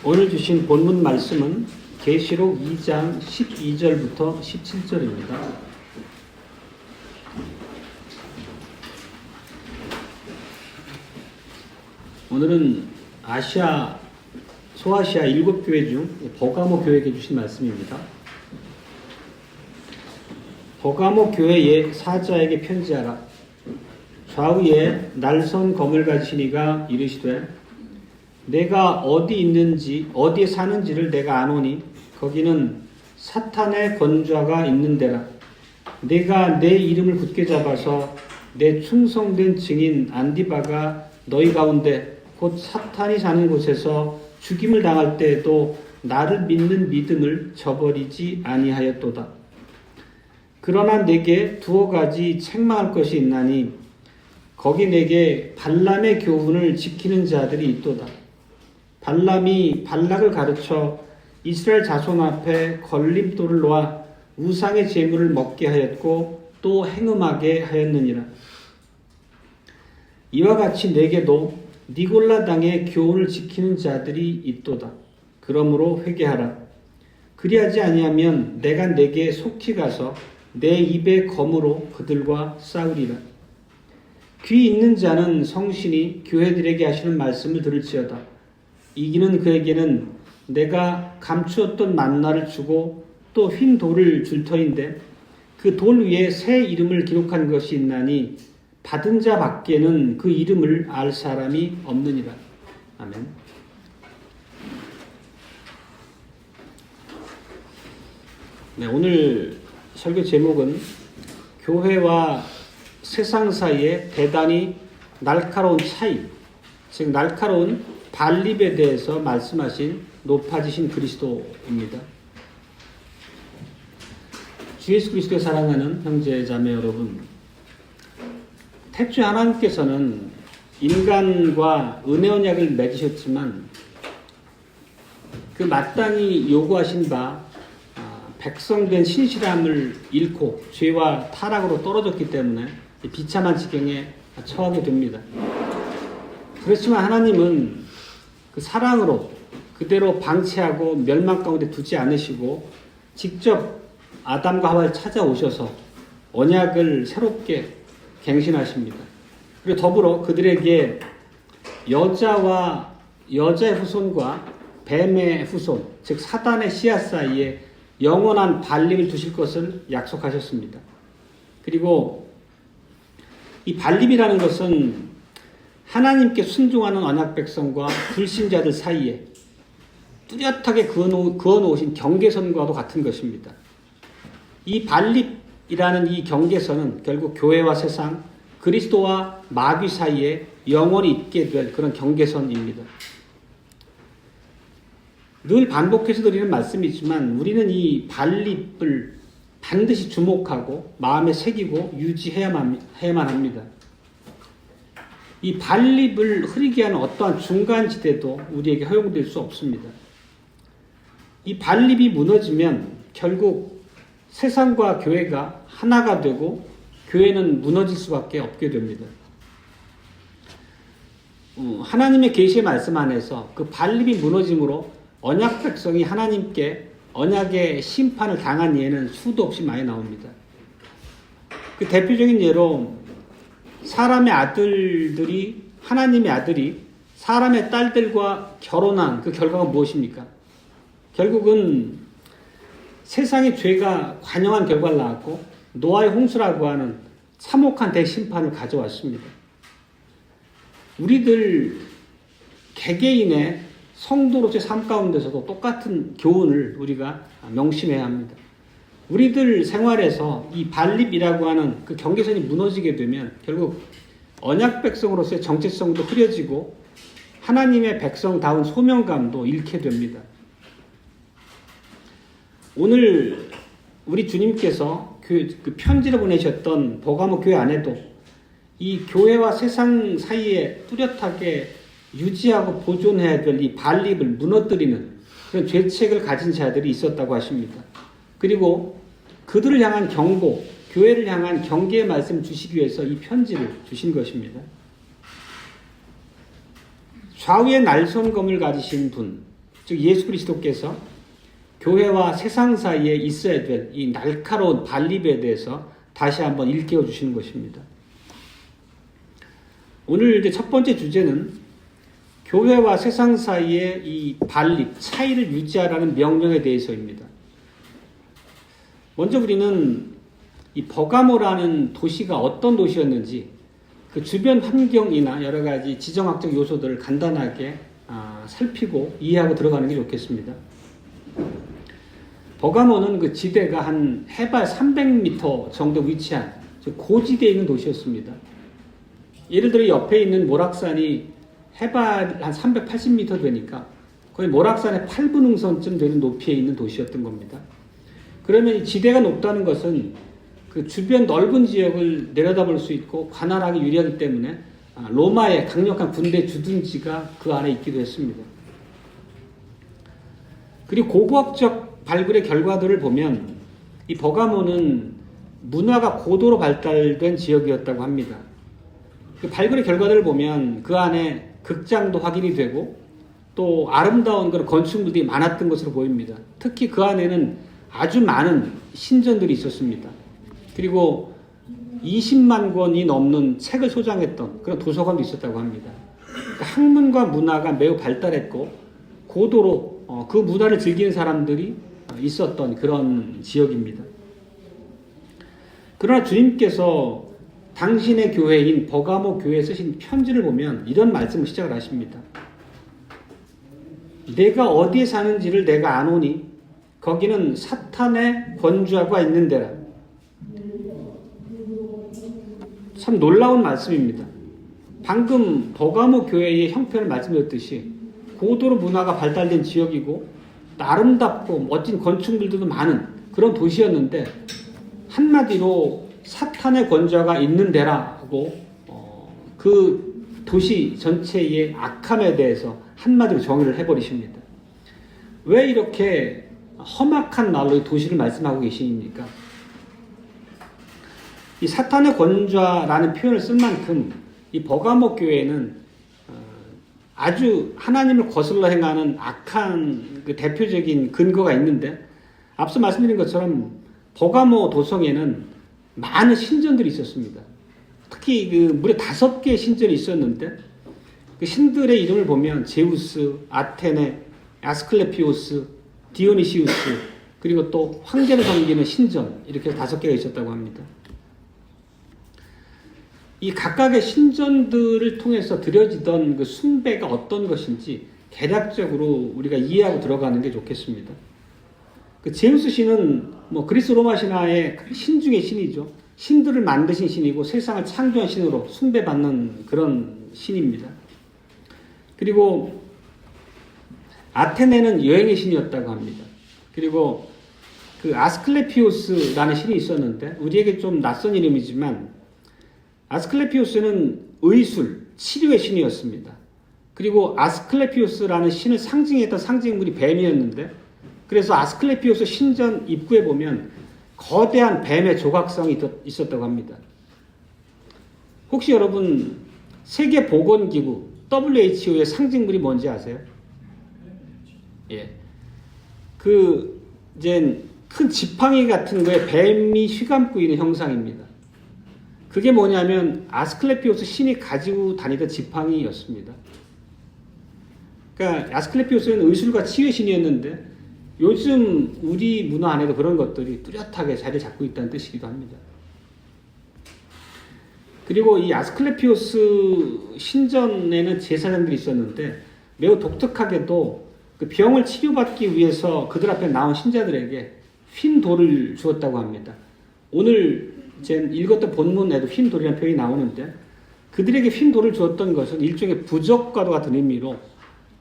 오늘 주신 본문 말씀은 계시록 2장 12절부터 17절입니다. 오늘은 소아시아 7교회 중 버가모 교회에게 주신 말씀입니다. 버가모 교회의 사자에게 편지하라. 좌우에 날선 검을 가지신 이가 이르시되 내가 어디 있는지 어디에 사는지를 내가 아노니 거기는 사탄의 건좌가 있는 데라. 내가 내 이름을 굳게 잡아서 내 충성된 증인 안디바가 너희 가운데 곧 사탄이 사는 곳에서 죽임을 당할 때에도 나를 믿는 믿음을 저버리지 아니하였도다. 그러나 내게 두어 가지 책망할 것이 있나니 거기 내게 발람의 교훈을 지키는 자들이 있도다. 발람이 발락을 가르쳐 이스라엘 자손 앞에 걸림돌을 놓아 우상의 제물을 먹게 하였고 또 행음하게 하였느니라. 이와 같이 내게도 니골라 당의 교훈을 지키는 자들이 있도다. 그러므로 회개하라. 그리하지 아니하면 내가 내게 속히 가서 내 입의 검으로 그들과 싸우리라. 귀 있는 자는 성신이 교회들에게 하시는 말씀을 들을지어다. 이기는 그에게는 내가 감추었던 만나를 주고 또 흰 돌을 줄 터인데 그 돌 위에 새 이름을 기록한 것이 있나니 받은 자 밖에는 그 이름을 알 사람이 없느니라. 아멘. 네, 오늘 설교 제목은 교회와 세상 사이에 대단히 날카로운 차이, 즉 날카로운 반립에 대해서 말씀하신 높아지신 그리스도입니다. 주 예수 그리스도의 사랑하는 형제 자매 여러분, 태초에 하나님께서는 인간과 은혜 언약을 맺으셨지만 그 마땅히 요구하신 바 백성된 신실함을 잃고 죄와 타락으로 떨어졌기 때문에 비참한 지경에 처하게 됩니다. 그렇지만 하나님은 그 사랑으로 그대로 방치하고 멸망 가운데 두지 않으시고 직접 아담과 하와를 찾아오셔서 언약을 새롭게 갱신하십니다. 그리고 더불어 그들에게 여자의 후손과 뱀의 후손, 즉 사단의 씨앗 사이에 영원한 반립을 두실 것을 약속하셨습니다. 그리고 이 반립이라는 것은 하나님께 순종하는 언약 백성과 불신자들 사이에 뚜렷하게 그어놓으신 경계선과도 같은 것입니다. 이 반립이라는 이 경계선은 결국 교회와 세상, 그리스도와 마귀 사이에 영원히 있게 될 그런 경계선입니다. 늘 반복해서 드리는 말씀이지만 우리는 이 반립을 반드시 주목하고 마음에 새기고 유지해야만 합니다. 이 반립을 흐리게 하는 어떠한 중간지대도 우리에게 허용될 수 없습니다. 이 반립이 무너지면 결국 세상과 교회가 하나가 되고 교회는 무너질 수밖에 없게 됩니다. 하나님의 계시의 말씀 안에서 그 반립이 무너짐으로 언약 백성이 하나님께 언약의 심판을 당한 예는 수도 없이 많이 나옵니다. 그 대표적인 예로 하나님의 아들이 사람의 딸들과 결혼한 그 결과가 무엇입니까? 결국은 세상의 죄가 관영한 결과를 낳았고 노아의 홍수라고 하는 참혹한 대심판을 가져왔습니다. 우리들 개개인의 성도로서의 삶 가운데서도 똑같은 교훈을 우리가 명심해야 합니다. 우리들 생활에서 이 반립이라고 하는 그 경계선이 무너지게 되면 결국 언약 백성으로서의 정체성도 흐려지고 하나님의 백성다운 소명감도 잃게 됩니다. 오늘 우리 주님께서 그 편지를 보내셨던 버가모 교회 안에도 이 교회와 세상 사이에 뚜렷하게 유지하고 보존해야 될 이 반립을 무너뜨리는 그런 죄책을 가진 자들이 있었다고 하십니다. 그리고 그들을 향한 경고, 교회를 향한 경계의 말씀을 주시기 위해서 이 편지를 주신 것입니다. 좌우에 날선검을 가지신 분, 즉 예수 그리스도께서 교회와 세상 사이에 있어야 될 이 날카로운 반립에 대해서 다시 한번 일깨워 주시는 것입니다. 오늘 이제 첫 번째 주제는 교회와 세상 사이의 이 반립, 차이를 유지하라는 명령에 대해서입니다. 먼저 우리는 이 버가모라는 도시가 어떤 도시였는지 그 주변 환경이나 여러 가지 지정학적 요소들을 간단하게 살피고 이해하고 들어가는 게 좋겠습니다. 버가모는 그 지대가 한 해발 300m 정도 위치한 고지대에 있는 도시였습니다. 예를 들어 옆에 있는 모락산이 해발 한 380m 되니까 거의 모락산의 8분응선쯤 되는 높이에 있는 도시였던 겁니다. 그러면 이 지대가 높다는 것은 그 주변 넓은 지역을 내려다볼 수 있고 관할하기 유리하기 때문에 로마의 강력한 군대 주둔지가 그 안에 있기도 했습니다. 그리고 고고학적 발굴의 결과들을 보면 이 버가모는 문화가 고도로 발달된 지역이었다고 합니다. 그 발굴의 결과들을 보면 그 안에 극장도 확인이 되고 또 아름다운 그런 건축물들이 많았던 것으로 보입니다. 특히 그 안에는 아주 많은 신전들이 있었습니다. 그리고 20만 권이 넘는 책을 소장했던 그런 도서관도 있었다고 합니다. 그러니까 학문과 문화가 매우 발달했고 고도로 그 문화를 즐기는 사람들이 있었던 그런 지역입니다. 그러나 주님께서 당신의 교회인 버가모 교회에 쓰신 편지를 보면 이런 말씀을 시작을 하십니다. 내가 어디에 사는지를 내가 아노니 거기는 사탄의 권좌가 있는 데라. 참 놀라운 말씀입니다. 방금 버가모 교회의 형편을 말씀드렸듯이 고도로 문화가 발달된 지역이고 아름답고 멋진 건축물들도 많은 그런 도시였는데 한마디로 사탄의 권좌가 있는 데라고 그 도시 전체의 악함에 대해서 한마디로 정의를 해버리십니다. 왜 이렇게 험악한 말로 이 도시를 말씀하고 계십니까? 이 사탄의 권좌라는 표현을 쓴 만큼 이 버가모 교회는 아주 하나님을 거슬러 행하는 악한 그 대표적인 근거가 있는데 앞서 말씀드린 것처럼 버가모 도성에는 많은 신전들이 있었습니다. 특히 그 무려 5개의 신전이 있었는데 그 신들의 이름을 보면 제우스, 아테네, 아스클레피오스, 디오니시우스 그리고 또 황제를 섬기는 신전 이렇게 5개가 있었다고 합니다. 이 각각의 신전들을 통해서 드려지던 그 숭배가 어떤 것인지 대략적으로 우리가 이해하고 들어가는 게 좋겠습니다. 그 제우스 신은 뭐 그리스 로마 신화의 신 중의 신이죠. 신들을 만드신 신이고 세상을 창조한 신으로 숭배받는 그런 신입니다. 그리고 아테네는 여행의 신이었다고 합니다. 그리고 그 아스클레피오스라는 신이 있었는데 우리에게 좀 낯선 이름이지만 아스클레피오스는 의술, 치료의 신이었습니다. 그리고 아스클레피오스라는 신을 상징했던 상징물이 뱀이었는데 그래서 아스클레피오스 신전 입구에 보면 거대한 뱀의 조각성이 있었다고 합니다. 혹시 여러분 세계보건기구 WHO의 상징물이 뭔지 아세요? 예. 그 이제 큰 지팡이 같은 거에 뱀이 휘감고 있는 형상입니다. 그게 뭐냐면 아스클레피오스 신이 가지고 다니던 지팡이였습니다. 그러니까 아스클레피오스는 의술과 치유의 신이었는데 요즘 우리 문화 안에도 그런 것들이 뚜렷하게 자리를 잡고 있다는 뜻이기도 합니다. 그리고 이 아스클레피오스 신전에는 제사장들이 있었는데 매우 독특하게도 그 병을 치료받기 위해서 그들 앞에 나온 신자들에게 휜 돌을 주었다고 합니다. 오늘 제 읽었던 본문에도 휜 돌이라는 표현이 나오는데 그들에게 휜 돌을 주었던 것은 일종의 부적과도 같은 의미로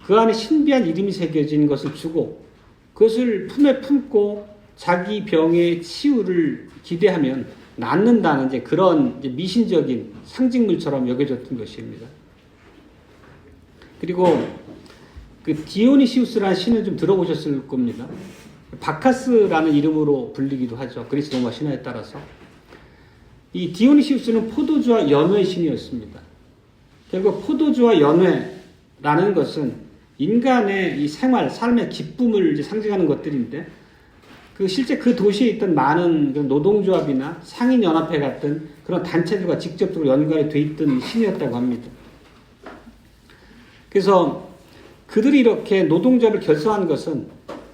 그 안에 신비한 이름이 새겨진 것을 주고 그것을 품에 품고 자기 병의 치유를 기대하면 낫는다는 이제 그런 이제 미신적인 상징물처럼 여겨졌던 것입니다. 그리고 그 디오니시우스라는 신을 좀 들어보셨을 겁니다. 바카스라는 이름으로 불리기도 하죠. 그리스 로마 신화에 따라서. 이 디오니시우스는 포도주와 연회의 신이었습니다. 결국 포도주와 연회라는 것은 인간의 이 생활, 삶의 기쁨을 이제 상징하는 것들인데, 실제 그 도시에 있던 많은 노동조합이나 상인연합회 같은 그런 단체들과 직접적으로 연관이 돼 있던 신이었다고 합니다. 그래서 그들이 이렇게 노동조합을 결성한 것은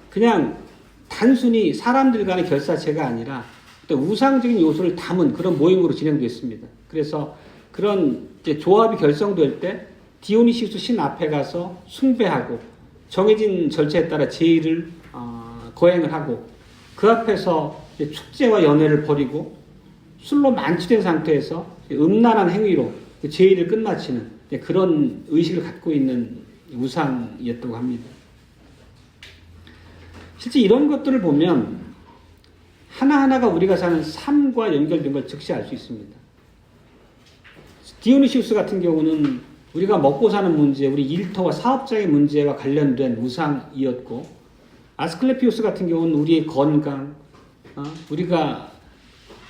그냥 단순히 사람들 간의 결사체가 아니라 우상적인 요소를 담은 그런 모임으로 진행됐습니다. 그래서 그런 이제 조합이 결성될 때 디오니시우스 신 앞에 가서 숭배하고 정해진 절차에 따라 제의를 거행을 하고 그 앞에서 축제와 연회를 벌이고 술로 만취된 상태에서 음란한 행위로 제의를 끝마치는 그런 의식을 갖고 있는 우상이었다고 합니다. 실제 이런 것들을 보면 하나하나가 우리가 사는 삶과 연결된 걸 즉시 알 수 있습니다. 디오니시우스 같은 경우는 우리가 먹고 사는 문제, 우리 일터와 사업장의 문제와 관련된 우상이었고, 아스클레피우스 같은 경우는 우리의 건강, 우리가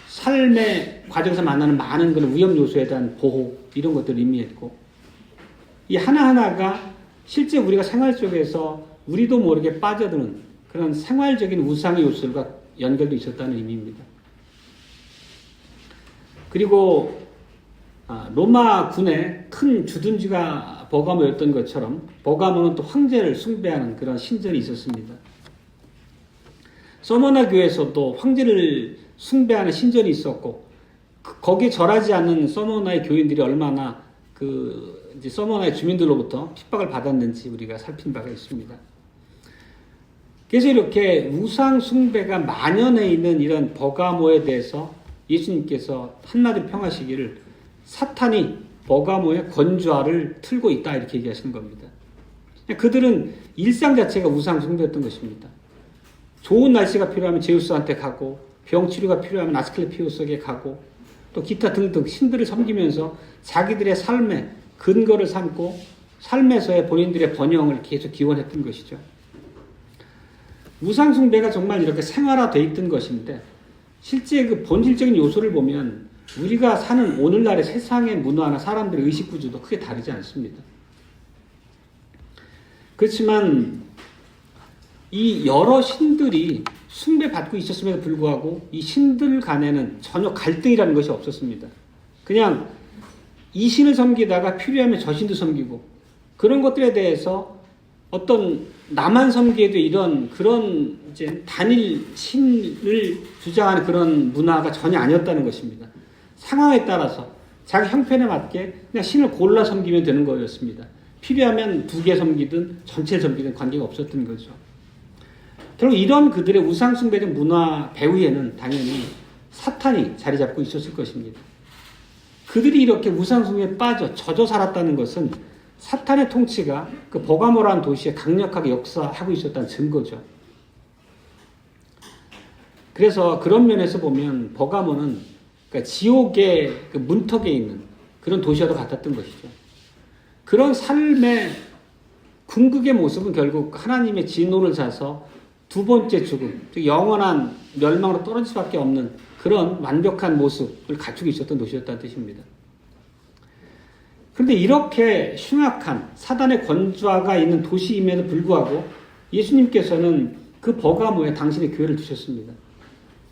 삶의 과정에서 만나는 많은 그런 위험 요소에 대한 보호, 이런 것들을 의미했고, 이 하나하나가 실제 우리가 생활 속에서 우리도 모르게 빠져드는 그런 생활적인 우상의 요소들과 연결도 있었다는 의미입니다. 그리고 로마 군의 큰 주둔지가 버가모였던 것처럼 버가모는 또 황제를 숭배하는 그런 신전이 있었습니다. 서머나 교회에서도 황제를 숭배하는 신전이 있었고, 거기에 절하지 않는 서머나의 교인들이 얼마나 이제 서머나의 주민들로부터 핍박을 받았는지 우리가 살핀 바가 있습니다. 그래서 이렇게 우상 숭배가 만연해 있는 이런 버가모에 대해서 예수님께서 한마디로 평하시기를 사탄이 버가모의 건좌를 틀고 있다 이렇게 얘기하시는 겁니다. 그들은 일상 자체가 우상 숭배였던 것입니다. 좋은 날씨가 필요하면 제우스한테 가고 병치료가 필요하면 아스클레피우스에게 가고 또 기타 등등 신들을 섬기면서 자기들의 삶의 근거를 삼고 삶에서의 본인들의 번영을 계속 기원했던 것이죠. 우상 숭배가 정말 이렇게 생활화되어 있던 것인데 실제 그 본질적인 요소를 보면 우리가 사는 오늘날의 세상의 문화나 사람들의 의식 구조도 크게 다르지 않습니다. 그렇지만 이 여러 신들이 숭배받고 있었음에도 불구하고 이 신들 간에는 전혀 갈등이라는 것이 없었습니다. 그냥 이 신을 섬기다가 필요하면 저 신도 섬기고 그런 것들에 대해서 어떤 나만 섬기에도 이런 그런 이제 단일 신을 주장하는 그런 문화가 전혀 아니었다는 것입니다. 상황에 따라서 자기 형편에 맞게 그냥 신을 골라 섬기면 되는 거였습니다. 필요하면 2개 섬기든 전체를 섬기든 관계가 없었던 거죠. 결국 이런 그들의 우상숭배적 문화 배후에는 당연히 사탄이 자리 잡고 있었을 것입니다. 그들이 이렇게 우상숭배에 빠져 젖어 살았다는 것은 사탄의 통치가 그 버가모라는 도시에 강력하게 역사하고 있었다는 증거죠. 그래서 그런 면에서 보면 버가모는 그러니까 지옥의 그 문턱에 있는 그런 도시와도 같았던 것이죠. 그런 삶의 궁극의 모습은 결국 하나님의 진노를 사서 두 번째 죽음, 즉 영원한 멸망으로 떨어질 수밖에 없는 그런 완벽한 모습을 갖추고 있었던 도시였다는 뜻입니다. 그런데 이렇게 흉악한 사단의 권좌가 있는 도시임에도 불구하고 예수님께서는 그 버가모에 당신의 교회를 두셨습니다.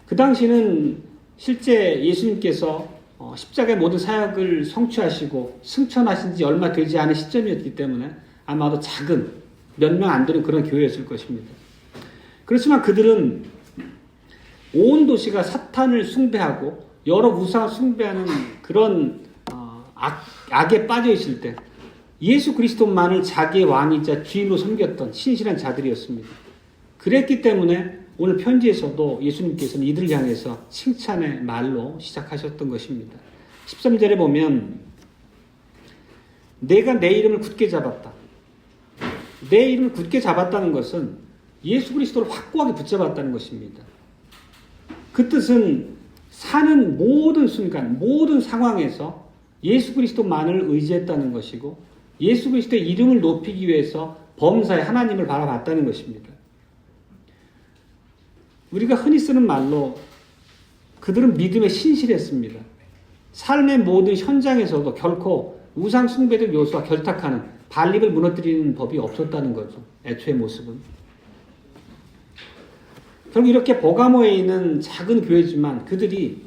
그 당시는 실제 예수님께서 십자가의 모든 사역을 성취하시고 승천하신 지 얼마 되지 않은 시점이었기 때문에 아마도 작은 몇 명 안 되는 그런 교회였을 것입니다. 그렇지만 그들은 온 도시가 사탄을 숭배하고 여러 우상을 숭배하는 그런 악에 빠져 있을 때 예수 그리스도만을 자기의 왕이자 주인으로 섬겼던 신실한 자들이었습니다. 그랬기 때문에 오늘 편지에서도 예수님께서는 이들을 향해서 칭찬의 말로 시작하셨던 것입니다. 13절에 보면 내가 내 이름을 굳게 잡았다. 내 이름을 굳게 잡았다는 것은 예수 그리스도를 확고하게 붙잡았다는 것입니다. 그 뜻은 사는 모든 순간, 모든 상황에서 예수 그리스도만을 의지했다는 것이고 예수 그리스도의 이름을 높이기 위해서 범사에 하나님을 바라봤다는 것입니다. 우리가 흔히 쓰는 말로 그들은 믿음에 신실했습니다. 삶의 모든 현장에서도 결코 우상 숭배적 요소와 결탁하는 반립을 무너뜨리는 법이 없었다는 거죠. 애초의 모습은. 결국 이렇게 버가모에 있는 작은 교회지만 그들이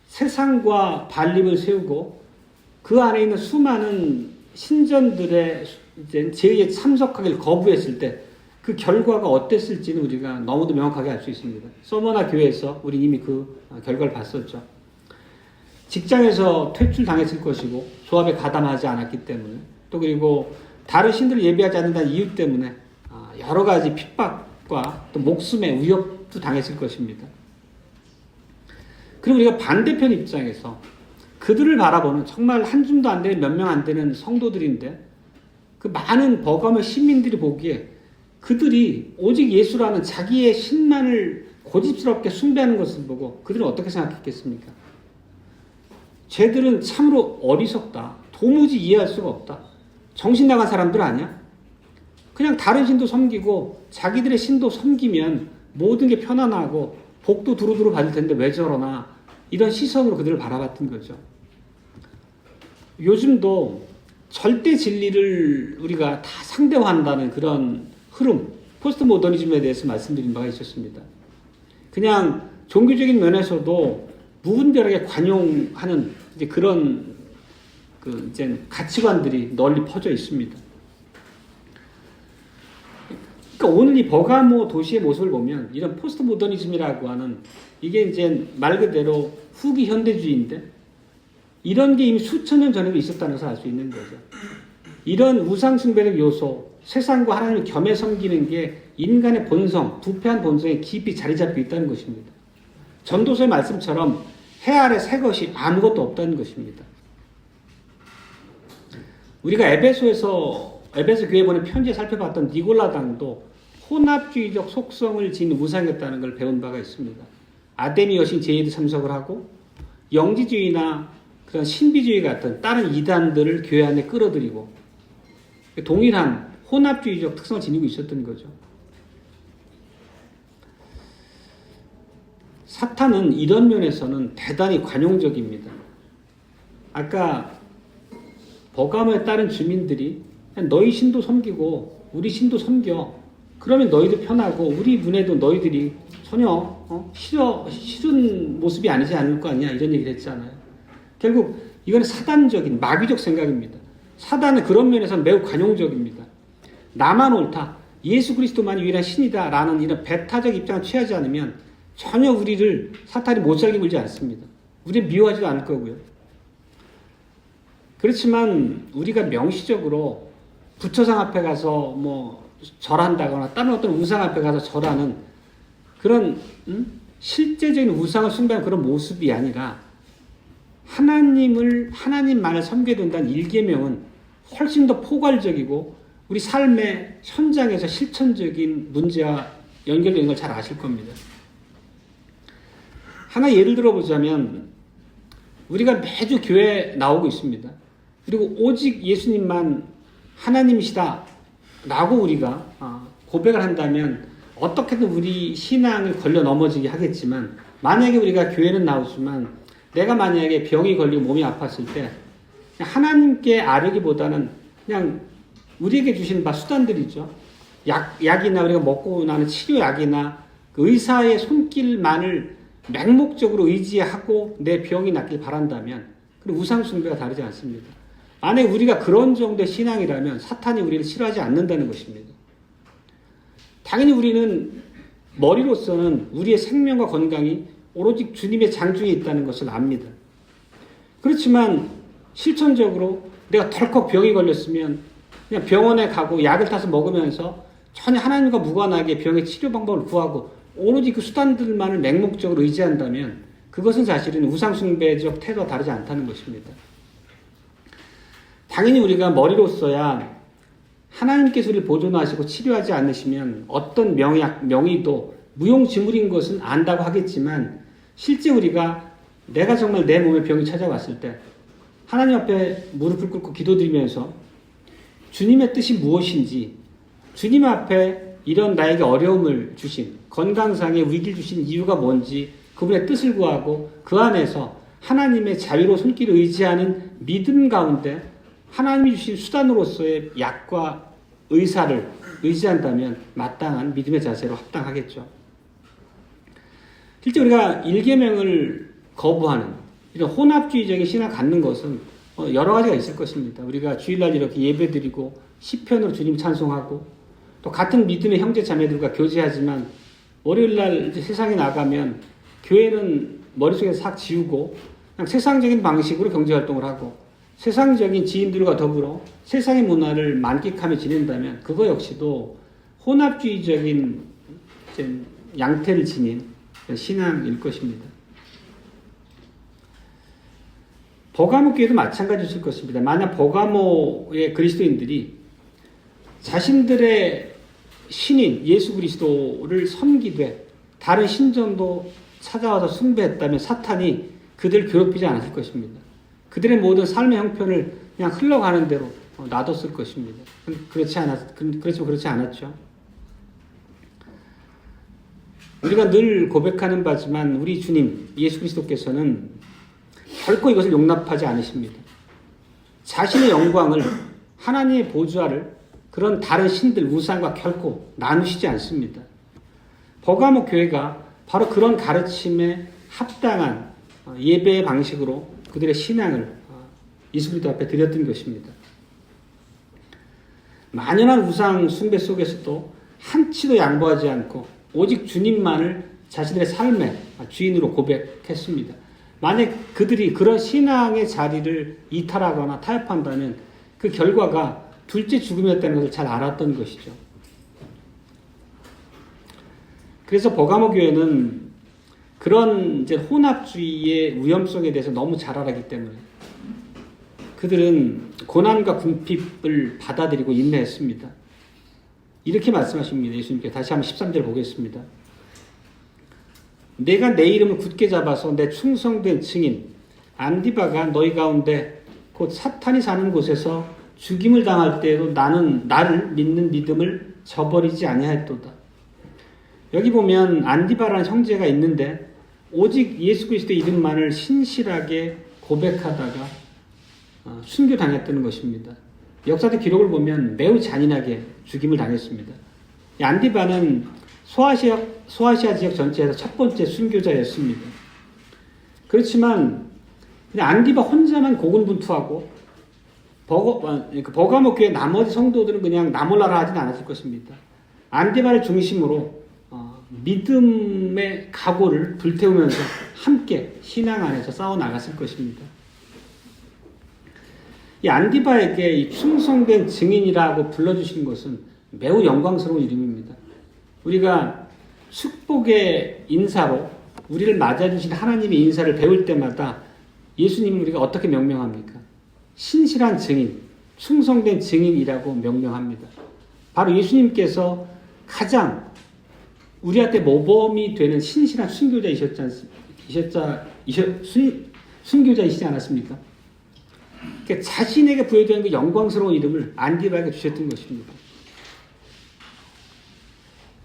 세상과 반립을 세우고 그 안에 있는 수많은 신전들의 제의에 참석하기를 거부했을 때 그 결과가 어땠을지는 우리가 너무도 명확하게 알 수 있습니다. 서머나 교회에서 우리 이미 그 결과를 봤었죠. 직장에서 퇴출당했을 것이고 조합에 가담하지 않았기 때문에 또 그리고 다른 신들을 예배하지 않는다는 이유 때문에 여러 가지 핍박과 또 목숨의 위협도 당했을 것입니다. 그리고 우리가 반대편 입장에서 그들을 바라보는 정말 한 줌도 안 되는 몇 명 안 되는 성도들인데 그 많은 버가모 시민들이 보기에 그들이 오직 예수라는 자기의 신만을 고집스럽게 숭배하는 것을 보고 그들은 어떻게 생각했겠습니까? 쟤들은 참으로 어리석다. 도무지 이해할 수가 없다. 정신 나간 사람들 아니야? 그냥 다른 신도 섬기고 자기들의 신도 섬기면 모든 게 편안하고 복도 두루두루 받을 텐데 왜 저러나 이런 시선으로 그들을 바라봤던 거죠. 요즘도 절대 진리를 우리가 다 상대화한다는 그런 흐름, 포스트 모더니즘에 대해서 말씀드린 바가 있었습니다. 그냥 종교적인 면에서도 무분별하게 관용하는 이제 그런 이제 가치관들이 널리 퍼져 있습니다. 그러니까 오늘 이 버가모 도시의 모습을 보면 이런 포스트 모더니즘이라고 하는 이게 이제 말 그대로 후기 현대주의인데 이런 게 이미 수천 년 전에도 있었다는 것을 알 수 있는 거죠. 이런 우상숭배적 요소, 세상과 하나님을 겸해 섬기는 게 인간의 본성, 부패한 본성에 깊이 자리 잡혀 있다는 것입니다. 전도서의 말씀처럼 해 아래 새 것이 아무것도 없다는 것입니다. 우리가 에베소 교회에 보낸 편지에 살펴봤던 니골라당도 혼합주의적 속성을 지닌 우상이었다는 걸 배운 바가 있습니다. 아데미 여신 제의도 참석을 하고 영지주의나 그런 신비주의 같은 다른 이단들을 교회 안에 끌어들이고 동일한 혼합주의적 특성을 지니고 있었던 거죠. 사탄은 이런 면에서는 대단히 관용적입니다. 아까 버가모에 따른 주민들이 너희 신도 섬기고 우리 신도 섬겨. 그러면 너희도 편하고 우리 눈에도 너희들이 전혀 싫은 모습이 아니지 않을 거 아니야. 이런 얘기를 했잖아요. 결국 이건 사단적인 마귀적 생각입니다. 사단은 그런 면에서는 매우 관용적입니다. 나만 옳다. 예수 그리스도만이 유일한 신이다. 라는 이런 배타적 입장을 취하지 않으면 전혀 우리를 사탄이 못 살게 굴지 않습니다. 우리는 미워하지도 않을 거고요. 그렇지만 우리가 명시적으로 부처상 앞에 가서 절한다거나 다른 어떤 우상 앞에 가서 절하는 그런 실제적인 우상을 숭배하는 그런 모습이 아니라 하나님만을 섬겨야 된다는 일계명은 훨씬 더 포괄적이고 우리 삶의 현장에서 실천적인 문제와 연결되는 걸 잘 아실 겁니다. 하나 예를 들어보자면 우리가 매주 교회에 나오고 있습니다. 그리고 오직 예수님만 하나님이시다 라고 우리가 고백을 한다면 어떻게든 우리 신앙을 걸려 넘어지게 하겠지만 만약에 우리가 교회는 나오지만 내가 만약에 병이 걸리고 몸이 아팠을 때 하나님께 아뢰기보다는 그냥 우리에게 주신 수단들이죠. 약이나 우리가 먹고 나는 치료약이나 그 의사의 손길만을 맹목적으로 의지하고 내 병이 낫길 바란다면 그럼 우상숭배가 다르지 않습니다. 만약 우리가 그런 정도의 신앙이라면 사탄이 우리를 싫어하지 않는다는 것입니다. 당연히 우리는 머리로서는 우리의 생명과 건강이 오로지 주님의 장중에 있다는 것을 압니다. 그렇지만 실천적으로 내가 덜컥 병이 걸렸으면 그냥 병원에 가고 약을 타서 먹으면서 전혀 하나님과 무관하게 병의 치료 방법을 구하고 오로지 그 수단들만을 맹목적으로 의지한다면 그것은 사실은 우상숭배적 태도와 다르지 않다는 것입니다. 당연히 우리가 머리로서야 하나님께서 우리를 보존하시고 치료하지 않으시면 어떤 명약, 명의도 무용지물인 것은 안다고 하겠지만 실제 우리가 내가 정말 내 몸에 병이 찾아왔을 때 하나님 앞에 무릎을 꿇고 기도드리면서 주님의 뜻이 무엇인지 주님 앞에 이런 나에게 어려움을 주신 건강상의 위기를 주신 이유가 뭔지 그분의 뜻을 구하고 그 안에서 하나님의 자유로 손길을 의지하는 믿음 가운데 하나님이 주신 수단으로서의 약과 의사를 의지한다면 마땅한 믿음의 자세로 합당하겠죠. 실제 우리가 일계명을 거부하는 이런 혼합주의적인 신앙을 갖는 것은 여러 가지가 있을 것입니다. 우리가 주일날 이렇게 예배드리고 시편으로 주님 찬송하고 또 같은 믿음의 형제 자매들과 교제하지만 월요일날 세상에 나가면 교회는 머릿속에서 싹 지우고 그냥 세상적인 방식으로 경제활동을 하고 세상적인 지인들과 더불어 세상의 문화를 만끽하며 지낸다면 그거 역시도 혼합주의적인 양태를 지닌 신앙일 것입니다. 버가모 교회도 마찬가지일 것입니다. 만약 버가모의 그리스도인들이 자신들의 신인 예수 그리스도를 섬기되 다른 신전도 찾아와서 숭배했다면 사탄이 그들을 괴롭히지 않았을 것입니다. 그들의 모든 삶의 형편을 그냥 흘러가는 대로 놔뒀을 것입니다. 그렇지만 그렇지 않았죠. 우리가 늘 고백하는 바지만 우리 주님 예수 그리스도께서는 결코 이것을 용납하지 않으십니다. 자신의 영광을 하나님의 보좌를 그런 다른 신들 우상과 결코 나누시지 않습니다. 버가모 교회가 바로 그런 가르침에 합당한 예배의 방식으로 그들의 신앙을 예수 그리스도 앞에 드렸던 것입니다. 만연한 우상 숭배 속에서도 한치도 양보하지 않고 오직 주님만을 자신들의 삶의 주인으로 고백했습니다. 만약 그들이 그런 신앙의 자리를 이탈하거나 타협한다면 그 결과가 둘째 죽음이었다는 것을 잘 알았던 것이죠. 그래서 버가모 교회는 그런 이제 혼합주의의 위험성에 대해서 너무 잘 알았기 때문에 그들은 고난과 궁핍을 받아들이고 인내했습니다. 이렇게 말씀하십니다. 예수님께 다시 한번 13절 보겠습니다. 내가 내 이름을 굳게 잡아서 내 충성된 증인 안디바가 너희 가운데 곧 사탄이 사는 곳에서 죽임을 당할 때에도 나는 나를 믿는 믿음을 저버리지 아니하였도다. 여기 보면 안디바라는 형제가 있는데 오직 예수 그리스도의 이름만을 신실하게 고백하다가 순교당했다는 것입니다. 역사적 기록을 보면 매우 잔인하게 죽임을 당했습니다. 안디바는 소아시아 지역 전체에서 첫 번째 순교자였습니다. 그렇지만 그냥 안디바 혼자만 고군분투하고 버가모 교회 나머지 성도들은 그냥 나몰라라 하진 않았을 것입니다. 안디바를 중심으로 믿음의 각오를 불태우면서 함께 신앙 안에서 싸워 나갔을 것입니다. 이 안디바에게 이 충성된 증인이라고 불러주신 것은 매우 영광스러운 이름입니다. 우리가 축복의 인사로 우리를 맞아주신 하나님의 인사를 배울 때마다 예수님을 우리가 어떻게 명명합니까? 신실한 증인, 충성된 증인이라고 명명합니다. 바로 예수님께서 가장 우리한테 모범이 되는 신실한 순교자이시지 않았습니까? 그러니까 자신에게 부여되는 그 영광스러운 이름을 안디바에게 주셨던 것입니다.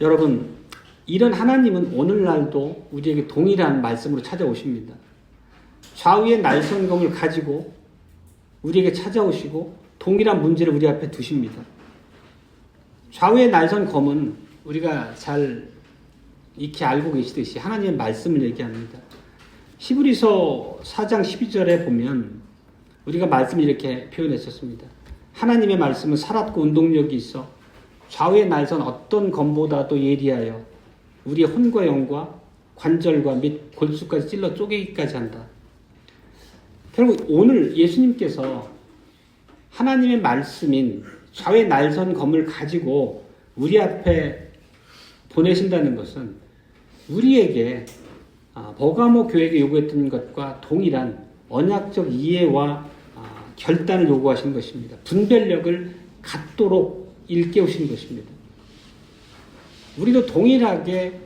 여러분, 이런 하나님은 오늘날도 우리에게 동일한 말씀으로 찾아오십니다. 좌우의 날성검을 가지고 우리에게 찾아오시고 동일한 문제를 우리 앞에 두십니다. 좌우의 날성검은 우리가 잘 익히 알고 계시듯이 하나님의 말씀을 얘기합니다. 히브리서 4장 12절에 보면 우리가 말씀을 이렇게 표현했었습니다. 하나님의 말씀은 살았고 운동력이 있어 좌우의 날선 어떤 검보다도 예리하여 우리의 혼과 영과 관절과 및 골수까지 찔러 쪼개기까지 한다. 결국 오늘 예수님께서 하나님의 말씀인 좌우의 날선 검을 가지고 우리 앞에 보내신다는 것은 우리에게 버가모 교회에게 요구했던 것과 동일한 언약적 이해와 결단을 요구하시는 것입니다. 분별력을 갖도록 일깨우시는 것입니다. 우리도 동일하게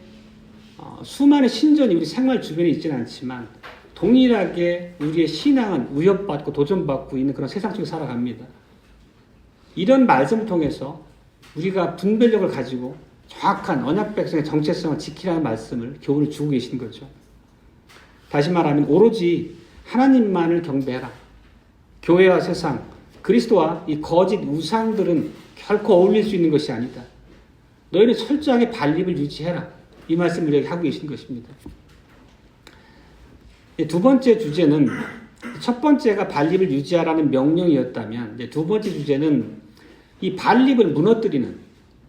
수많은 신전이 우리 생활 주변에 있지는 않지만 동일하게 우리의 신앙은 위협받고 도전받고 있는 그런 세상 속에 살아갑니다. 이런 말씀을 통해서 우리가 분별력을 가지고 정확한 언약 백성의 정체성을 지키라는 말씀을 교훈을 주고 계신 거죠. 다시 말하면 오로지 하나님만을 경배해라. 교회와 세상, 그리스도와 이 거짓 우상들은 결코 어울릴 수 있는 것이 아니다. 너희는 철저하게 반립을 유지해라. 이 말씀을 우리에게 하고 계신 것입니다. 두 번째 주제는, 첫 번째가 반립을 유지하라는 명령이었다면, 이제 두 번째 주제는 이 반립을 무너뜨리는,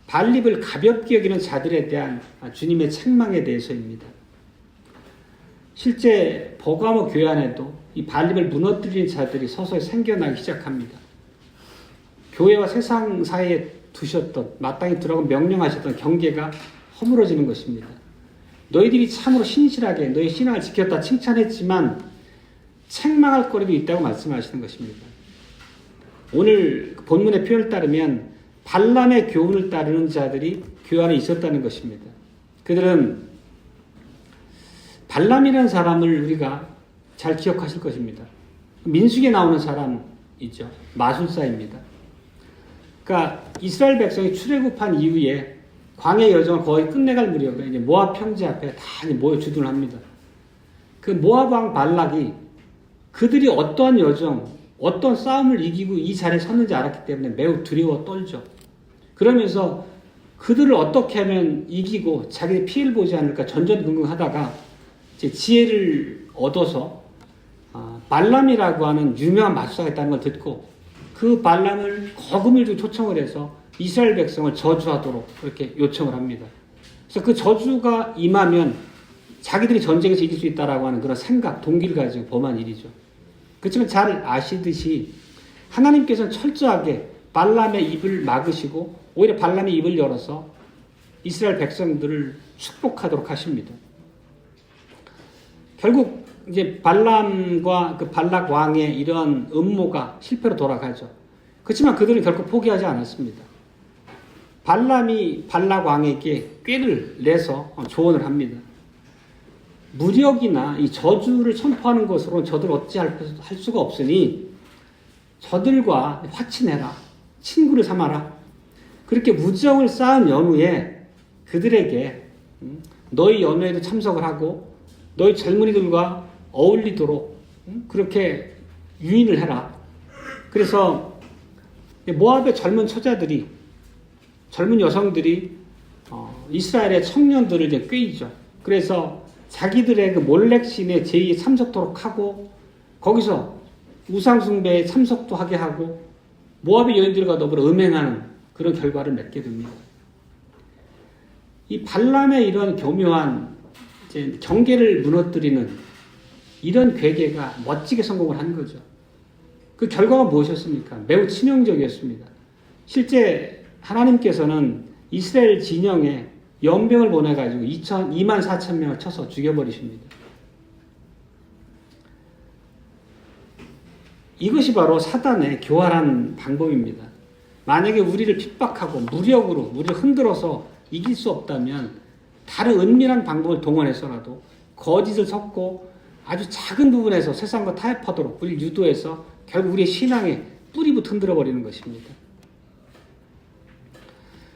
반립을 가볍게 여기는 자들에 대한 주님의 책망에 대해서입니다. 실제 버가모 교회 안에도 이 반립을 무너뜨리는 자들이 서서히 생겨나기 시작합니다. 교회와 세상 사이에 두셨던, 마땅히 두라고 명령하셨던 경계가 허물어지는 것입니다. 너희들이 참으로 신실하게 너희 신앙을 지켰다 칭찬했지만 책망할 거리도 있다고 말씀하시는 것입니다. 오늘 본문의 표현을 따르면 발람의 교훈을 따르는 자들이 교회 안에 있었다는 것입니다. 그들은 발람이라는 사람을 우리가 잘 기억하실 것입니다. 민수기에 나오는 사람이죠. 마술사입니다. 그러니까 이스라엘 백성이 출애굽한 이후에 광해 여정을 거의 끝내갈 무렵에 이제 모압 평지 앞에 다 모여 주둔을 합니다. 그 모압 왕 발락이 그들이 어떠한 여정, 어떤 싸움을 이기고 이 자리에 섰는지 알았기 때문에 매우 두려워 떨죠. 그러면서 그들을 어떻게 하면 이기고 자기의 피해를 보지 않을까 전전긍긍하다가 이제 지혜를 얻어서 발람이라고 하는 유명한 마술사가 있다는 걸 듣고 그 발람을 거금을 주고 초청을 해서 이스라엘 백성을 저주하도록 그렇게 요청을 합니다. 그래서 그 저주가 임하면 자기들이 전쟁에서 이길 수 있다라고 하는 그런 생각, 동기를 가지고 범한 일이죠. 그렇지만 잘 아시듯이 하나님께서는 철저하게 발람의 입을 막으시고 오히려 발람의 입을 열어서 이스라엘 백성들을 축복하도록 하십니다. 결국 이제 발람과 그 발락 왕의 이런 음모가 실패로 돌아가죠. 그렇지만 그들은 결코 포기하지 않았습니다. 발람이 발락 왕에게 꾀를 내서 조언을 합니다. 무력이나 이 저주를 선포하는 것으로 저들을 어찌할 수가 없으니 저들과 화친해라. 친구를 삼아라. 그렇게 우정을 쌓은 연후에 그들에게 너희 연회에도 참석을 하고 너희 젊은이들과 어울리도록 그렇게 유인을 해라. 그래서 모압의 젊은 처자들이, 젊은 여성들이 이스라엘의 청년들을 이제 꾀이죠. 그래서 자기들의 그 몰렉신의 제의에 참석토록 하고 거기서 우상숭배에 참석도 하게 하고 모압의 여인들과 더불어 음행하는 그런 결과를 맺게 됩니다. 이 발람의 이런 교묘한 이제 경계를 무너뜨리는 이런 괴계가 멋지게 성공을 한 거죠. 그 결과가 무엇이었습니까? 매우 치명적이었습니다. 실제 하나님께서는 이스라엘 진영에 연병을 보내가지고 2만 4천 명을 쳐서 죽여버리십니다. 이것이 바로 사단의 교활한 방법입니다. 만약에 우리를 핍박하고 무력으로 우리를 흔들어서 이길 수 없다면 다른 은밀한 방법을 동원해서라도 거짓을 섞고 아주 작은 부분에서 세상과 타협하도록 우리를 유도해서 결국 우리의 신앙에 뿌리부터 흔들어버리는 것입니다.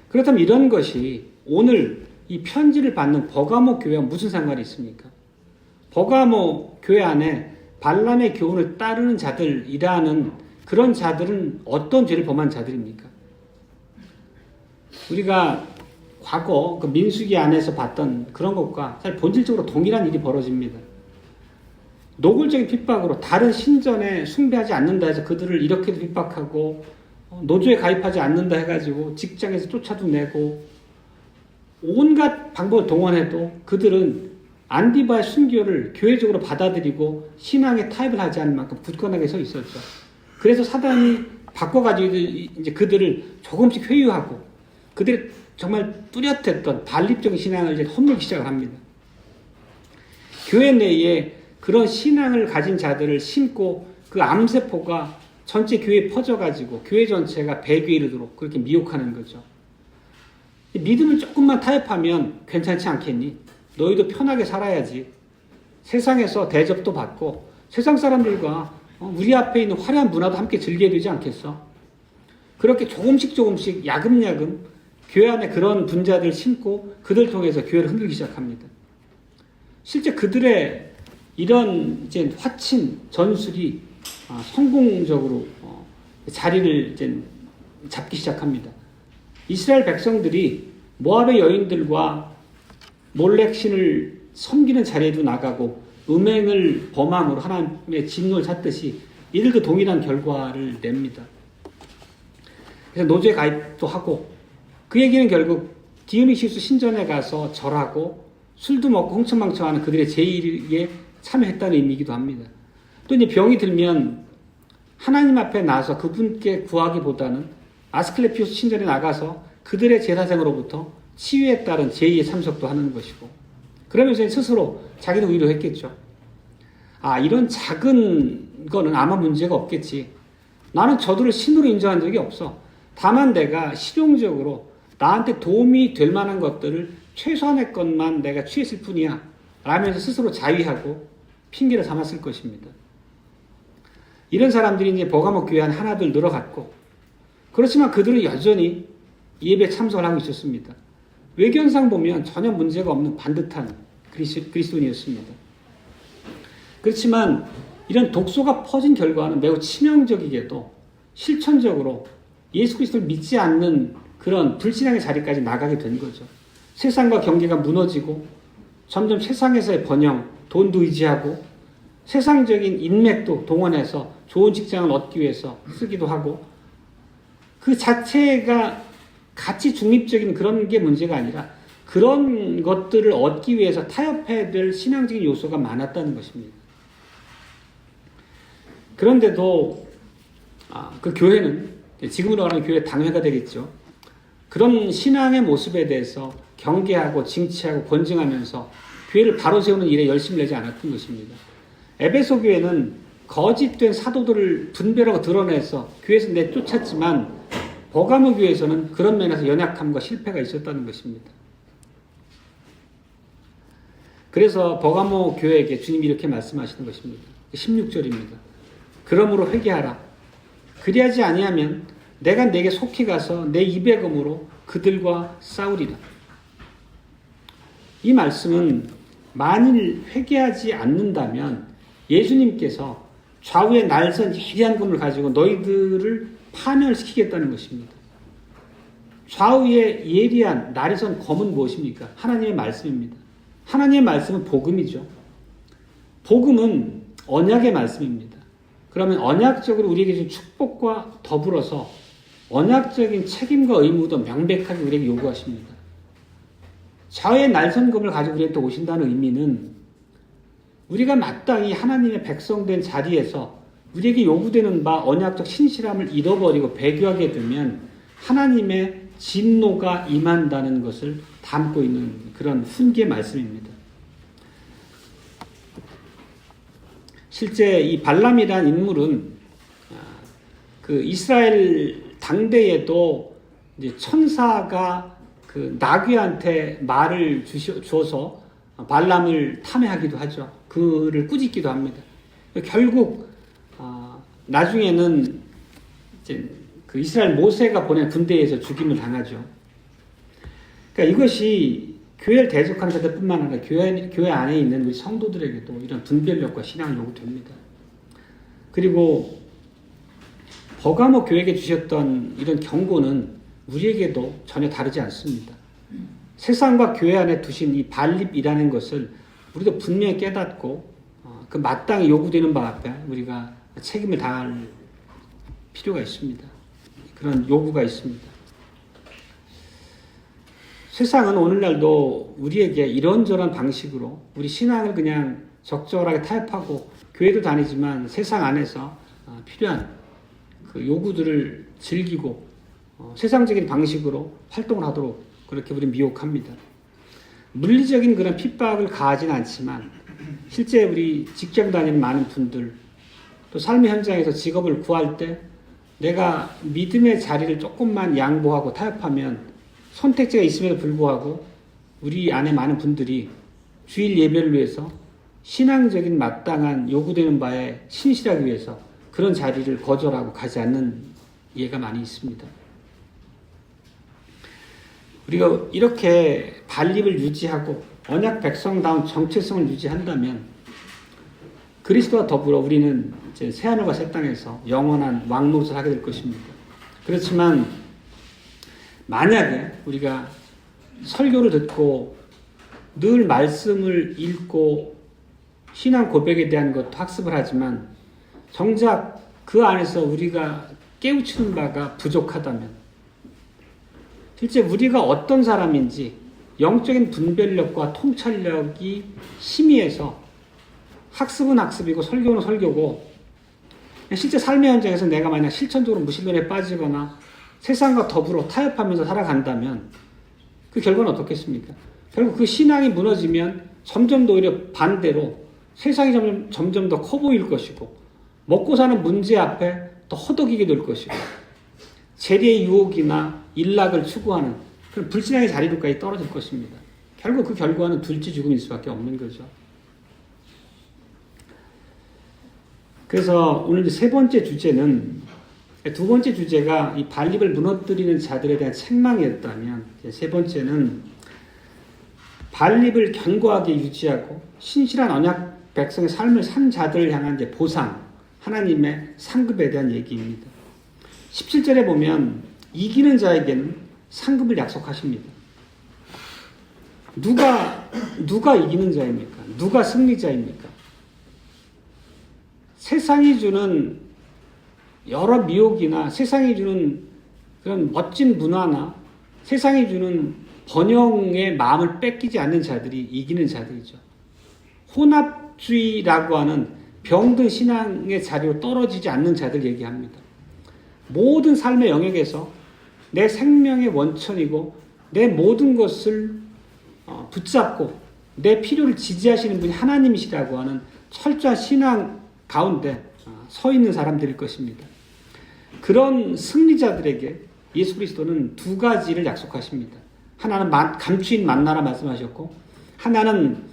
그렇다면 이런 것이 오늘 이 편지를 받는 버가모 교회와 무슨 상관이 있습니까? 버가모 교회 안에 발람의 교훈을 따르는 자들이라는 그런 자들은 어떤 죄를 범한 자들입니까? 우리가 과거 그 민수기 안에서 봤던 그런 것과 사실 본질적으로 동일한 일이 벌어집니다. 노골적인 핍박으로 다른 신전에 숭배하지 않는다 해서 그들을 이렇게도 핍박하고 노조에 가입하지 않는다 해가지고 직장에서 쫓아도 내고 온갖 방법을 동원해도 그들은 안디바의 순교를 교회적으로 받아들이고 신앙에 타협을 하지 않을 만큼 굳건하게 서 있었죠. 그래서 사단이 바꿔가지고 이제 그들을 조금씩 회유하고 그들의 정말 뚜렷했던 반립적인 신앙을 이제 허물기 시작을 합니다. 교회 내에 그런 신앙을 가진 자들을 심고 그 암세포가 전체 교회에 퍼져가지고 교회 전체가 배교에 이르도록 그렇게 미혹하는 거죠. 믿음을 조금만 타협하면 괜찮지 않겠니? 너희도 편하게 살아야지. 세상에서 대접도 받고 세상 사람들과 우리 앞에 있는 화려한 문화도 함께 즐겨야 되지 않겠어? 그렇게 조금씩 야금야금 교회 안에 그런 분자들 심고 그들 통해서 교회를 흔들기 시작합니다. 실제 그들의 이런 이제 화친 전술이 성공적으로 자리를 이제 잡기 시작합니다. 이스라엘 백성들이 모압의 여인들과 몰렉신을 섬기는 자리에도 나가고 음행을 범함으로 하나님의 진노를 샀듯이 이들도 동일한 결과를 냅니다. 그래서 노조에 가입도 하고 그 얘기는 결국 디오니시우스 신전에 가서 절하고 술도 먹고 흥청망청하는 그들의 제의에 참여했다는 의미이기도 합니다. 또 이제 병이 들면 하나님 앞에 나서 그분께 구하기보다는 아스클레피우스 신전에 나가서 그들의 제사장으로부터 치유에 따른 제의에 참석도 하는 것이고 그러면서 스스로 자기는 위로했겠죠. 이런 작은 거는 아마 문제가 없겠지. 나는 저들을 신으로 인정한 적이 없어. 다만 내가 실용적으로 나한테 도움이 될 만한 것들을 최소한의 것만 내가 취했을 뿐이야 라면서 스스로 자위하고 핑계를 삼았을 것입니다. 이런 사람들이 이제 버가모 교회 한 하나둘 늘어갔고 그렇지만 그들은 여전히 예배에 참석을 하고 있었습니다. 외견상 보면 전혀 문제가 없는 반듯한 그리스도인이었습니다. 그렇지만 이런 독소가 퍼진 결과는 매우 치명적이게도 실천적으로 예수 그리스도를 믿지 않는 그런 불신앙의 자리까지 나가게 된 거죠. 세상과 경계가 무너지고 점점 세상에서의 번영, 돈도 의지하고 세상적인 인맥도 동원해서 좋은 직장을 얻기 위해서 쓰기도 하고 그 자체가 가치 중립적인 그런 게 문제가 아니라 그런 것들을 얻기 위해서 타협해야 될 신앙적인 요소가 많았다는 것입니다. 그런데도 그 교회는 지금으로 말하는 교회 당회가 되겠죠. 그런 신앙의 모습에 대해서 경계하고 징치하고 권증하면서 교회를 바로 세우는 일에 열심을 내지 않았던 것입니다. 에베소 교회는 거짓된 사도들을 분별하고 드러내서 교회에서 내쫓았지만 버가모 교회에서는 그런 면에서 연약함과 실패가 있었다는 것입니다. 그래서 버가모 교회에게 주님이 이렇게 말씀하시는 것입니다. 16절입니다. 그러므로 회개하라. 그리하지 아니하면 내가 내게 속히 가서 내 입의 검으로 그들과 싸우리라. 이 말씀은 만일 회개하지 않는다면 예수님께서 좌우의 날선 예리한 검을 가지고 너희들을 파멸시키겠다는 것입니다. 좌우의 예리한 날선 검은 무엇입니까? 하나님의 말씀입니다. 하나님의 말씀은 복음이죠. 복음은 언약의 말씀입니다. 그러면 언약적으로 우리에게 준 축복과 더불어서 언약적인 책임과 의무도 명백하게 우리에게 요구하십니다. 좌우의 날선검을 가지고 우리에게 또 오신다는 의미는 우리가 마땅히 하나님의 백성된 자리에서 우리에게 요구되는 바 언약적 신실함을 잃어버리고 배교하게 되면 하나님의 진노가 임한다는 것을 담고 있는 그런 훈계의 말씀입니다. 실제 이 발람이라는 인물은 그 이스라엘 당대에도 이제 천사가 그 나귀한테 말을 주어서 발람을 탐해하기도 하죠. 그를 꾸짖기도 합니다. 결국 나중에는 이제 그 이스라엘 모세가 보낸 군대에서 죽임을 당하죠. 그러니까 이것이 교회를 대적하는 자들뿐만 아니라 교회 안에 있는 우리 성도들에게도 이런 분별력과 신앙을 요구됩니다. 그리고 버가모 교회에게 주셨던 이런 경고는 우리에게도 전혀 다르지 않습니다. 세상과 교회 안에 두신 이 반립이라는 것을 우리도 분명히 깨닫고 그 마땅히 요구되는 바 앞에 우리가 책임을 다할 필요가 있습니다. 그런 요구가 있습니다. 세상은 오늘날도 우리에게 이런저런 방식으로 우리 신앙을 그냥 적절하게 타협하고 교회도 다니지만 세상 안에서 필요한 그 요구들을 즐기고 세상적인 방식으로 활동을 하도록 그렇게 우리는 미혹합니다. 물리적인 그런 핍박을 가하진 않지만 실제 우리 직장 다니는 많은 분들 또 삶의 현장에서 직업을 구할 때 내가 믿음의 자리를 조금만 양보하고 타협하면 선택지가 있음에도 불구하고 우리 안에 많은 분들이 주일 예배를 위해서 신앙적인 마땅한 요구되는 바에 신실하기 위해서 그런 자리를 거절하고 가지 않는 예가 많이 있습니다. 우리가 이렇게 반립을 유지하고 언약 백성다운 정체성을 유지한다면 그리스도와 더불어 우리는 이제 새하늘과 새 땅에서 영원한 왕노릇을 하게 될 것입니다. 그렇지만 만약에 우리가 설교를 듣고 늘 말씀을 읽고 신앙 고백에 대한 것도 학습을 하지만 정작 그 안에서 우리가 깨우치는 바가 부족하다면 실제 우리가 어떤 사람인지 영적인 분별력과 통찰력이 희미해서 학습은 학습이고 설교는 설교고 실제 삶의 현장에서 내가 만약 실천적으로 무신론에 빠지거나 세상과 더불어 타협하면서 살아간다면 그 결과는 어떻겠습니까? 결국 그 신앙이 무너지면 점점 더 오히려 반대로 세상이 점점 더 커 보일 것이고 먹고 사는 문제 앞에 더 허덕이게 될 것이고 재리의 유혹이나 일락을 추구하는 그런 불신앙의 자리로까지 떨어질 것입니다. 결국 그 결과는 둘째 죽음일 수밖에 없는 거죠. 그래서 오늘 세 번째 주제는 두 번째 주제가 이 반립을 무너뜨리는 자들에 대한 책망이었다면 세 번째는 반립을 견고하게 유지하고 신실한 언약 백성의 삶을 산 자들을 향한 보상, 하나님의 상급에 대한 얘기입니다. 17절에 보면 이기는 자에게는 상급을 약속하십니다. 누가 이기는 자입니까? 누가 승리자입니까? 세상이 주는 여러 미혹이나 세상이 주는 그런 멋진 문화나 세상이 주는 번영의 마음을 뺏기지 않는 자들이 이기는 자들이죠. 혼합주의라고 하는 병든 신앙의 자리로 떨어지지 않는 자들 얘기합니다. 모든 삶의 영역에서 내 생명의 원천이고 내 모든 것을 붙잡고 내 필요를 지지하시는 분이 하나님이시라고 하는 철저한 신앙 가운데 서 있는 사람들일 것입니다. 그런 승리자들에게 예수 그리스도는 두 가지를 약속하십니다. 하나는 감추인 만나라 말씀하셨고 하나는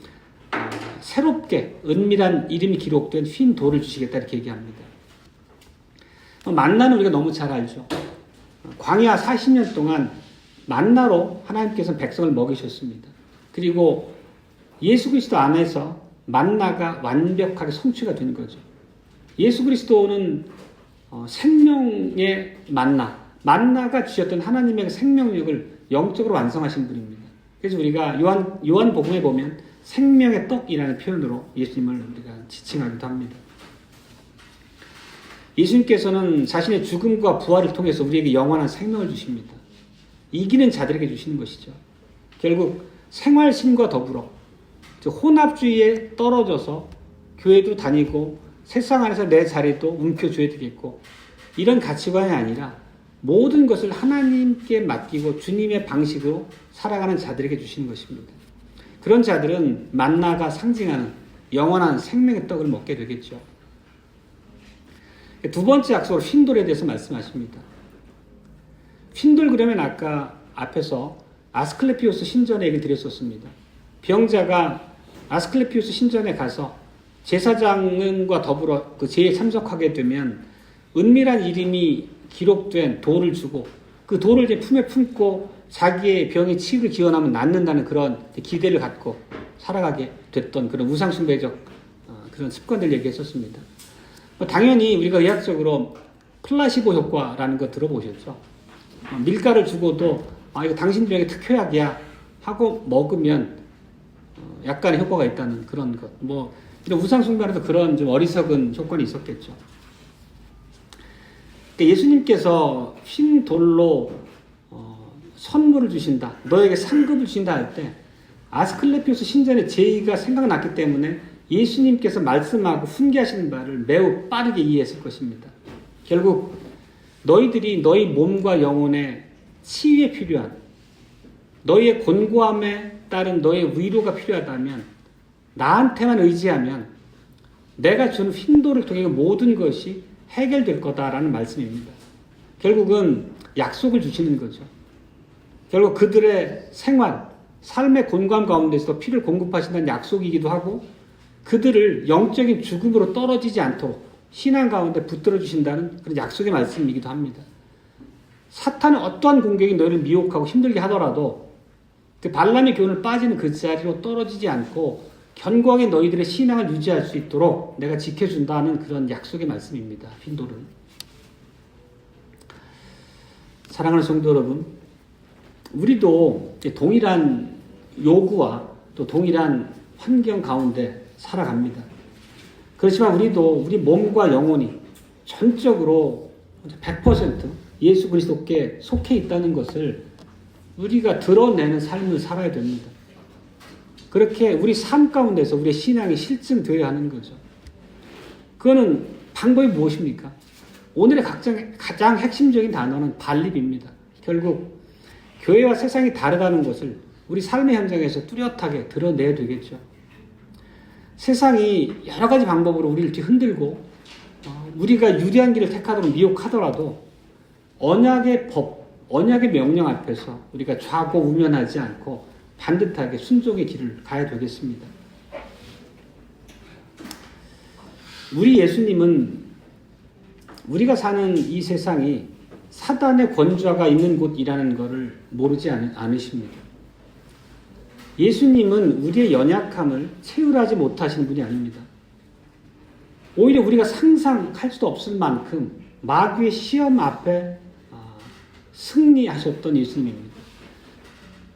새롭게 은밀한 이름이 기록된 흰 돌을 주시겠다 이렇게 얘기합니다. 만나는 우리가 너무 잘 알죠. 광야 40년 동안 만나로 하나님께서는 백성을 먹이셨습니다. 그리고 예수 그리스도 안에서 만나가 완벽하게 성취가 된 거죠. 예수 그리스도는 생명의 만나가 주셨던 하나님의 생명력을 영적으로 완성하신 분입니다. 그래서 우리가 요한복음에 보면 생명의 떡이라는 표현으로 예수님을 우리가 지칭하기도 합니다. 예수님께서는 자신의 죽음과 부활을 통해서 우리에게 영원한 생명을 주십니다. 이기는 자들에게 주시는 것이죠. 결국 생활신과 더불어 혼합주의에 떨어져서 교회도 다니고 세상 안에서 내 자리도 움켜줘야 되겠고 이런 가치관이 아니라 모든 것을 하나님께 맡기고 주님의 방식으로 살아가는 자들에게 주시는 것입니다. 그런 자들은 만나가 상징하는 영원한 생명의 떡을 먹게 되겠죠. 두 번째 약속으로 흰돌에 대해서 말씀하십니다. 흰돌 그러면 아까 앞에서 아스클레피오스 신전의 얘기를 드렸었습니다. 병자가 아스클레피오스 신전에 가서 제사장과 더불어 그 제에 참석하게 되면 은밀한 이름이 기록된 돌을 주고 그 돌을 이제 품에 품고 자기의 병의 치유를 기원하면 낫는다는 그런 기대를 갖고 살아가게 됐던 그런 우상숭배적 그런 습관들 얘기했었습니다. 당연히 우리가 의학적으로 플라시보 효과라는 거 들어보셨죠? 밀가를 주고도 이거 당신 병의 특효약이야 하고 먹으면 약간의 효과가 있다는 그런 것. 이런 우상숭배에도 그런 좀 어리석은 조건이 있었겠죠. 그러니까 예수님께서 흰 돌로 선물을 주신다, 너에게 상급을 주신다 할 때 아스클레피오스 신전의 제의가 생각났기 때문에 예수님께서 말씀하고 훈계하시는 바를 매우 빠르게 이해했을 것입니다. 결국 너희들이 너희 몸과 영혼의 치유에 필요한 너희의 곤고함에 따른 너희의 위로가 필요하다면 나한테만 의지하면 내가 주는 흰돌을 통해 모든 것이 해결될 거다라는 말씀입니다. 결국은 약속을 주시는 거죠. 결국 그들의 생활, 삶의 곤고함 가운데서 피를 공급하신다는 약속이기도 하고 그들을 영적인 죽음으로 떨어지지 않도록 신앙 가운데 붙들어 주신다는 그런 약속의 말씀이기도 합니다. 사탄의 어떠한 공격이 너희를 미혹하고 힘들게 하더라도 그 발람의 교훈을 빠지는 그 자리로 떨어지지 않고 견고하게 너희들의 신앙을 유지할 수 있도록 내가 지켜준다는 그런 약속의 말씀입니다. 빈돌은. 사랑하는 성도 여러분, 우리도 동일한 요구와 또 동일한 환경 가운데 살아갑니다. 그렇지만 우리도 우리 몸과 영혼이 전적으로 100% 예수 그리스도께 속해 있다는 것을 우리가 드러내는 삶을 살아야 됩니다. 그렇게 우리 삶 가운데서 우리의 신앙이 실증되어야 하는 거죠. 그거는 방법이 무엇입니까? 오늘의 가장 핵심적인 단어는 반립입니다. 결국 교회와 세상이 다르다는 것을 우리 삶의 현장에서 뚜렷하게 드러내야 되겠죠. 세상이 여러 가지 방법으로 우리를 흔들고 우리가 유리한 길을 택하도록 미혹하더라도 언약의 법, 언약의 명령 앞에서 우리가 좌고우면하지 않고 반듯하게 순종의 길을 가야 되겠습니다. 우리 예수님은 우리가 사는 이 세상이 사단의 권좌가 있는 곳이라는 것을 모르지 않으십니다. 예수님은 우리의 연약함을 체휼하지 못하시는 분이 아닙니다. 오히려 우리가 상상할 수도 없을 만큼 마귀의 시험 앞에 승리하셨던 예수님입니다.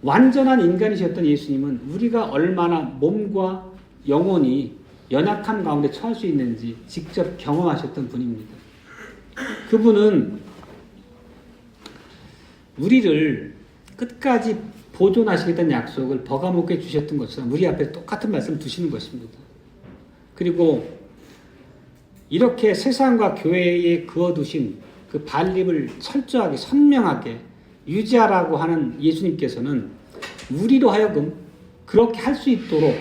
완전한 인간이셨던 예수님은 우리가 얼마나 몸과 영혼이 연약함 가운데 처할 수 있는지 직접 경험하셨던 분입니다. 그분은 우리를 끝까지 보존하시겠다는 약속을 버가목에 주셨던 것처럼 우리 앞에 똑같은 말씀을 두시는 것입니다. 그리고 이렇게 세상과 교회에 그어두신 그 반립을 철저하게 선명하게 유지하라고 하는 예수님께서는 우리로 하여금 그렇게 할 수 있도록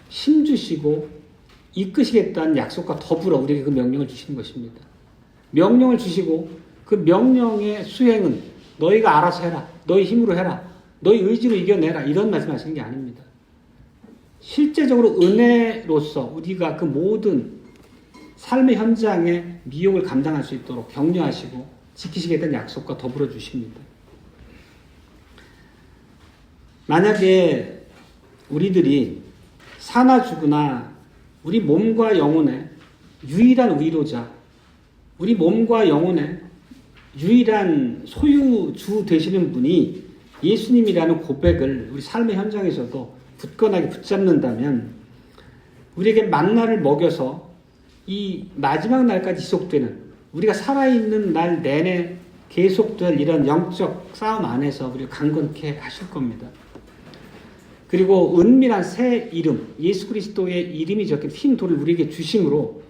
힘주시고 이끄시겠다는 약속과 더불어 우리에게 그 명령을 주시는 것입니다. 명령을 주시고 그 명령의 수행은 너희가 알아서 해라. 너희 힘으로 해라. 너희 의지로 이겨내라. 이런 말씀하시는 게 아닙니다. 실제적으로 은혜로서 우리가 그 모든 삶의 현장에 미혹을 감당할 수 있도록 격려하시고 지키시겠다는 약속과 더불어 주십니다. 만약에 우리들이 사나 죽으나 우리 몸과 영혼의 유일한 위로자, 우리 몸과 영혼의 유일한 소유주 되시는 분이 예수님이라는 고백을 우리 삶의 현장에서도 굳건하게 붙잡는다면 우리에게 만나를 먹여서 이 마지막 날까지 지속되는 우리가 살아있는 날 내내 계속될 이런 영적 싸움 안에서 우리를 강건케 하실 겁니다. 그리고 은밀한 새 이름, 예수 그리스도의 이름이 적힌 흰 돌을 우리에게 주심으로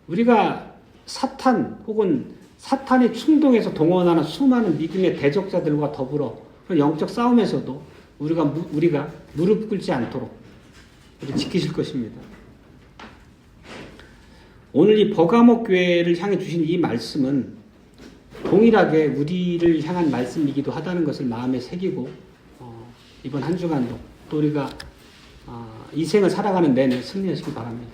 우리가 사탄 혹은 사탄의 충동에서 동원하는 수많은 믿음의 대적자들과 더불어 영적 싸움에서도 우리가 무릎 꿇지 않도록 지키실 것입니다. 오늘 이 버가목 교회를 향해 주신 이 말씀은 동일하게 우리를 향한 말씀이기도 하다는 것을 마음에 새기고 이번 한 주간도 또 우리가 이 생을 살아가는 내내 승리하시기 바랍니다.